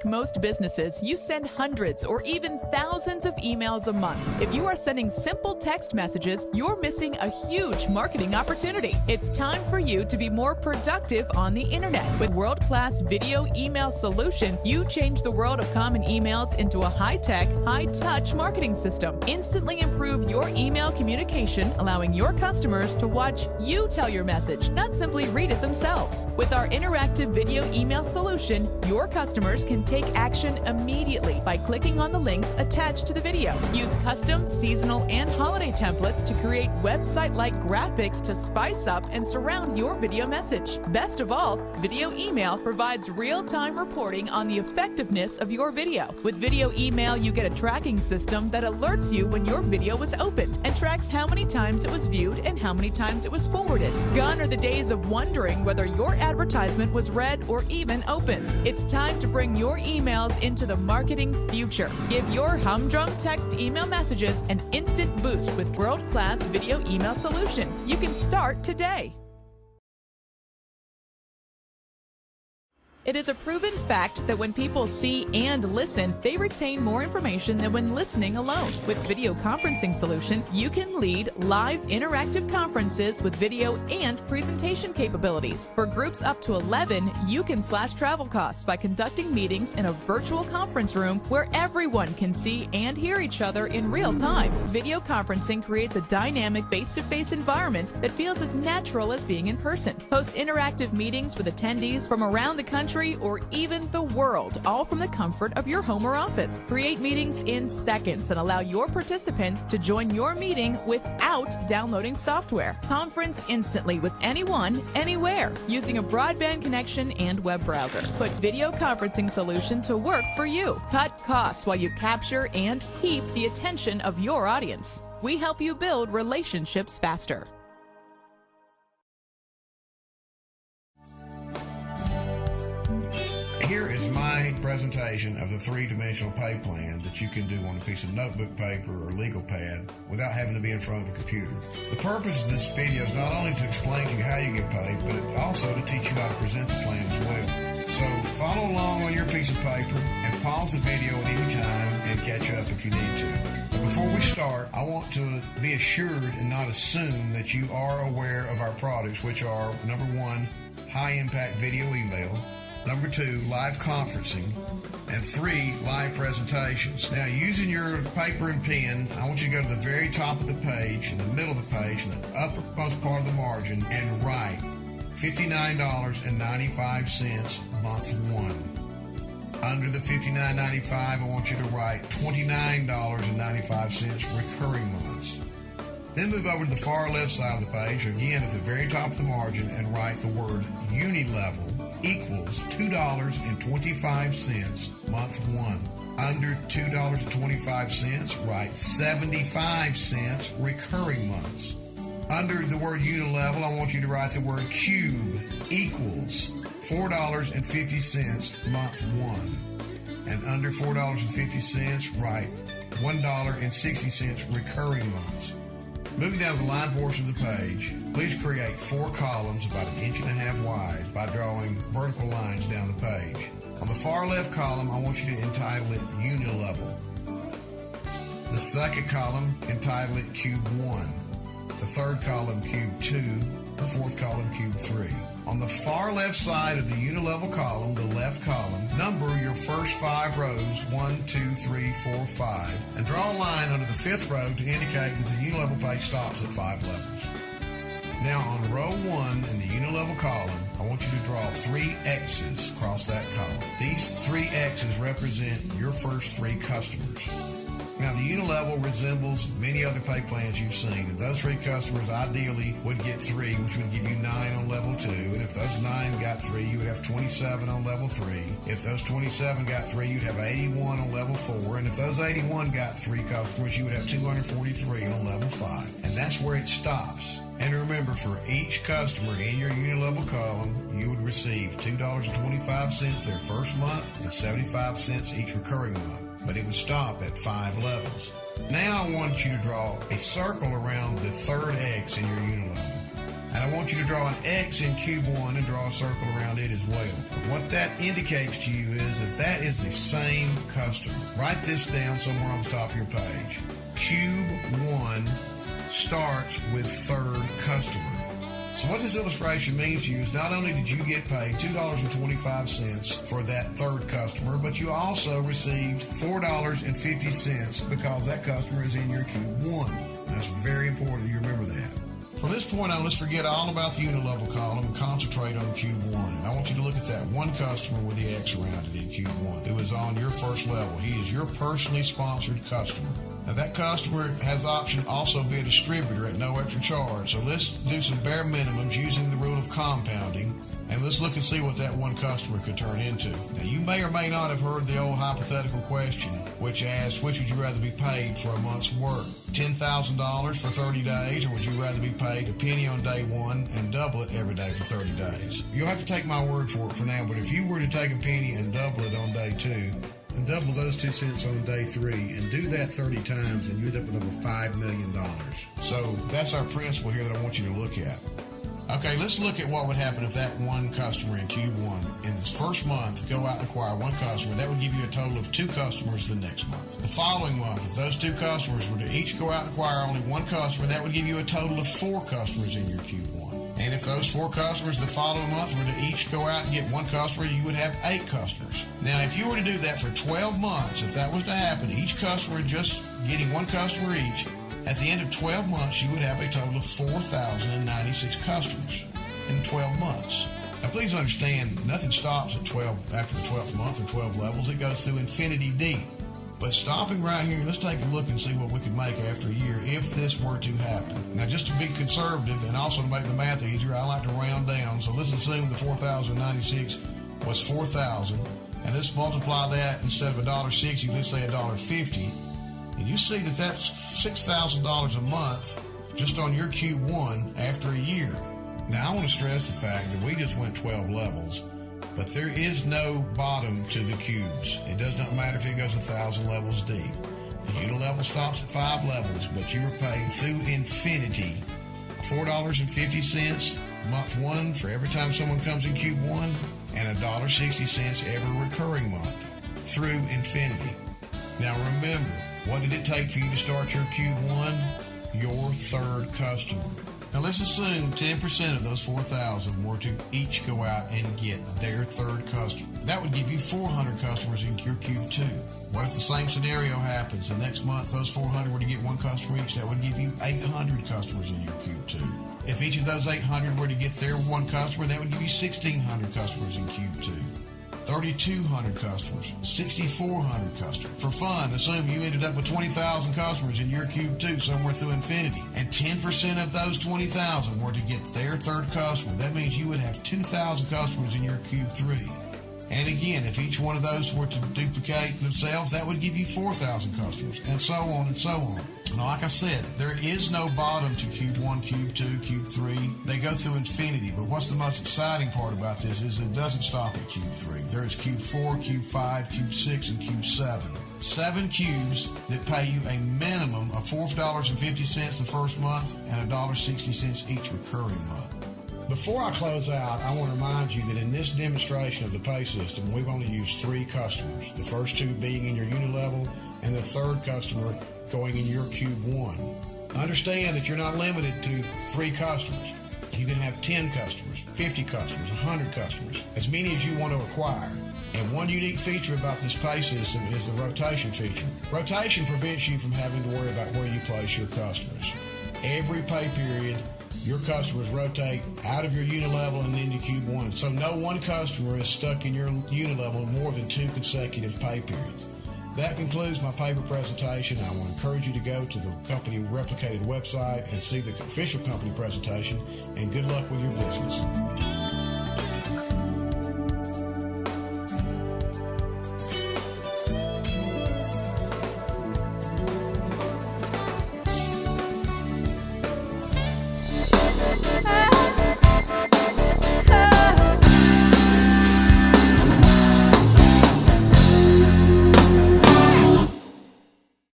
Like most businesses, you send hundreds or even thousands of emails a month. If you are sending simple text messages, you're missing a huge marketing opportunity. It's time for you to be more productive on the internet. With world-class video email solution, you change the world of common emails into a high-tech, high-touch marketing system. Instantly improve your email communication, allowing your customers to watch you tell your message, not simply read it themselves. With our interactive video email solution, your customers can take action immediately by clicking on the links attached to the video. Use custom, seasonal, and holiday templates to create website-like graphics to spice up and surround your video message. Best of all, video email provides real-time reporting on the effectiveness of your video. With video email, you get a tracking system that alerts you when your video was opened and tracks how many times it was viewed and how many times it was forwarded. Gone are the days of wondering whether your advertisement was read or even opened. It's time to bring your emails into the marketing future. Give your humdrum text email messages an instant boost with world-class video email solution. You can start today. It is a proven fact that when people see and listen, they retain more information than when listening alone. With Video Conferencing Solution, you can lead live interactive conferences with video and presentation capabilities. For groups up to 11, you can slash travel costs by conducting meetings in a virtual conference room where everyone can see and hear each other in real time. Video conferencing creates a dynamic face-to-face environment that feels as natural as being in person. Host interactive meetings with attendees from around the country or even the world, all from the comfort of your home or office. Create meetings in seconds and allow your participants to join your meeting without downloading software. Conference instantly with anyone, anywhere, using a broadband connection and web browser. Put Video Conferencing Solution to work for you. Cut costs while you capture and keep the attention of your audience. We help you build relationships faster. Here is my presentation of the three-dimensional pay plan that you can do on a piece of notebook paper or legal pad without having to be in front of a computer. The purpose of this video is not only to explain to you how you get paid, but also to teach you how to present the plan as well. So follow along on your piece of paper and pause the video at any time and catch up if you need to. But before we start, I want to be assured and not assume that you are aware of our products, which are, number one, high-impact video email, number two, live conferencing, and three, live presentations. Now, using your paper and pen, I want you to go to the very top of the page, in the middle of the page, in the uppermost part of the margin, and write $59.95 month one. Under the $59.95, I want you to write $29.95 recurring months. Then move over to the far left side of the page, again at the very top of the margin, and write the word Unilevel equals $2.25 month one. Under $2.25, write 75 cents recurring months. Under the word Unilevel, I want you to write the word Cube equals $4.50 month one. And under $4.50, write $1.60 recurring months. Moving down to the line portion of the page, please create 4 columns about 1.5 inches wide by drawing vertical lines down the page. On the far left column, I want you to entitle it Unilevel. The second column, entitle it Cube 1. The third column, Cube 2. The fourth column, Cube 3. On the far left side of the Unilevel column, the left column, number your first 5 rows, 1, 2, 3, 4, 5, and draw a line under the 5th row to indicate that the Unilevel page stops at 5 levels. Now on row 1 in the Unilevel column, I want you to draw 3 X's across that column. These 3 X's represent your first 3 customers. Now, the Unilevel resembles many other pay plans you've seen, and those 3 customers ideally would get 3, which would give you 9 on level 2, and if those 9 got 3, you would have 27 on level 3. If those 27 got 3, you'd have 81 on level 4, and if those 81 got 3 customers, you would have 243 on level 5, and that's where it stops. And remember, for each customer in your Unilevel column, you would receive $2.25 their first month and 75 cents each recurring month. But it would stop at 5 levels. Now I want you to draw a circle around the third X in your Unilevel. And I want you to draw an X in Cube 1 and draw a circle around it as well. What that indicates to you is that is the same customer. Write this down somewhere on the top of your page. Cube 1 starts with third customer. So what this illustration means to you is not only did you get paid $2.25 for that third customer, but you also received $4.50 because that customer is in your Cube 1. That's very important that you remember that. From this point on, let's forget all about the unilevel column and concentrate on Cube 1. And I want you to look at that one customer with the X around it in Cube 1 who is on your first level. He is your personally sponsored customer. Now, that customer has the option to also be a distributor at no extra charge. So let's do some bare minimums using the rule of compounding, and let's look and see what that one customer could turn into. Now, you may or may not have heard the old hypothetical question, which asks, which would you rather be paid for a month's work? $10,000 for 30 days, or would you rather be paid a penny on day one and double it every day for 30 days? You'll have to take my word for it for now, but if you were to take a penny and double it on day 2, and double those 2 cents on day 3, and do that 30 times, and you end up with over $5 million. So that's our principle here that I want you to look at. Okay, let's look at what would happen if that one customer in Cube 1 in this first month go out and acquire one customer. That would give you a total of 2 customers the next month. The following month, if those 2 customers were to each go out and acquire only one customer, that would give you a total of 4 customers in your Cube 1. And if those 4 customers the following month were to each go out and get one customer, you would have 8 customers. Now, if you were to do that for 12 months, if that was to happen, each customer just getting one customer each, at the end of 12 months, you would have a total of 4,096 customers in 12 months. Now, please understand, nothing stops at 12 after the 12th month or 12 levels. It goes through infinity deep. But stopping right here, let's take a look and see what we could make after a year if this were to happen. Now, just to be conservative and also to make the math easier, I like to round down. So let's assume the 4,096 was 4,000. And let's multiply that instead of $1.60, let's say $1.50. And you see that that's $6,000 a month just on your Cube 1 after a year. Now, I want to stress the fact that we just went 12 levels, but there is no bottom to the cubes. It does not matter if it goes 1,000 levels deep. The unilevel stops at 5 levels, but you are paid through infinity $4.50 month 1 for every time someone comes in Cube 1, and $1.60 every recurring month through infinity. Now remember, what did it take for you to start your Cube 1? Your third customer. Now let's assume 10% of those 4,000 were to each go out and get their third customer. That would give you 400 customers in your Cube 2. What if the same scenario happens? The next month, those 400 were to get one customer each. That would give you 800 customers in your Cube 2. If each of those 800 were to get their one customer, that would give you 1,600 customers in Cube 2. 3,200 customers, 6,400 customers. For fun, assume you ended up with 20,000 customers in your Cube 2 somewhere through infinity, and 10% of those 20,000 were to get their third customer. That means you would have 2,000 customers in your Cube 3. And again, if each one of those were to duplicate themselves, that would give you 4,000 customers, and so on and so on. Now, like I said, there is no bottom to Cube 1, Cube 2, Cube 3. They go through infinity, but what's the most exciting part about this is it doesn't stop at Cube 3. There's Cube 4, Cube 5, Cube 6, and Cube 7. 7 cubes that pay you a minimum of $4.50 the first month and $1.60 each recurring month. Before I close out, I want to remind you that in this demonstration of the pay system, we've only used 3 customers, the first 2 being in your unilevel and the third customer going in your Cube 1. Understand that you're not limited to 3 customers. You can have 10 customers, 50 customers, 100 customers, as many as you want to acquire. And one unique feature about this pay system is the rotation feature. Rotation prevents you from having to worry about where you place your customers. Every pay period, your customers rotate out of your unilevel and into Cube 1. So no one customer is stuck in your unilevel more than 2 consecutive pay periods. That concludes my paper presentation. I want to encourage you to go to the company replicated website and see the official company presentation, and good luck with your business.